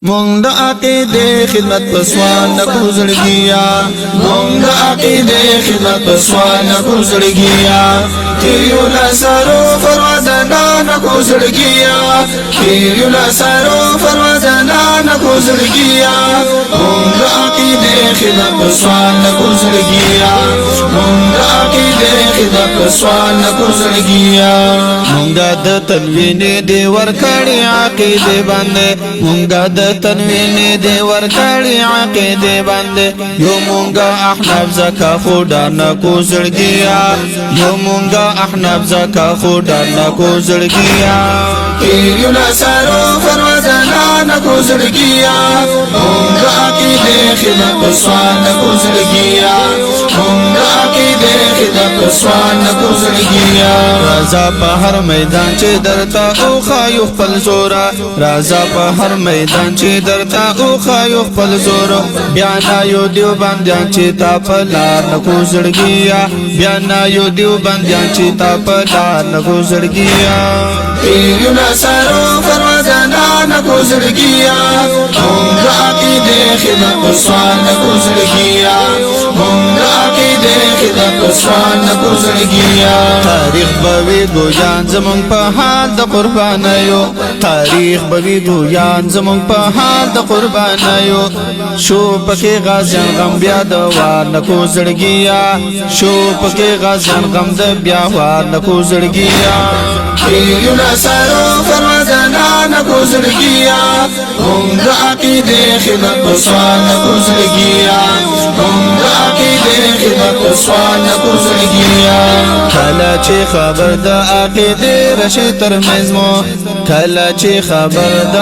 مونږ د عقیدې خدمت په سوال نه کوزړګیا مونږ د عقیدې خدمت په سوال نه کوزړګیا تیریو لاسارو فروازانا نه کوزړګیا تیریو لاسارو فروازانا نه کوزړګیا مونږ د عقیدې خدمت په سوال نه کوزړګیا مونږ د عقیدې خدمت په سوال نه کوزړګیا مونږ د تنوین دی ورکړی عقیدې باندې مونږ د تنوین دی ورکړی عقیدې باندې یو مونږه احناف زکا خدا نه کوزړګیا یو مونږه احناف زکا خدا نه کوزړګیا تیریو لاسارو فروازانا نه کوزړګیا مونږه عقیدې خدمت په سوال نه کوزړګیا مونږه عقیدې خدمت په سوال نه کوزړګیا رضا په هر میدان چې درته او خایو خپل زورا رضا په هر میدان چې درته او خایو خپل زور بیا نه یو دیو باندې چې تا په لار نه کوزړګیا بیا نه یو دیو باندې چې تا په لار نه کوزړګیا تیریو لاسارو فروازانا نه کوزړګیا مونږه عقیدې خدمت په سوال نه کوزړګیا مونږه عقیدې خدمت په سوال نه کوزړګیا تاریخ بوي ګویان زمون په حال د قربانایو تاریخ بوي ګویان زمون په حال د قربانایو شو پکې غازیان غم بیا د وار نه کوزړګیا شو پکې غازیان غم د بیا وار نه کوزړګیا تیریو لاسارو فروازانا نه کوزړګیا مونږه عقیدې خدمت په سوال نه کوزړګیا مونږه عقیدې خدمت په سوال نه کوزړګیا کله چې خبر د عقیدې رشي تر مزمو کله چې خبر د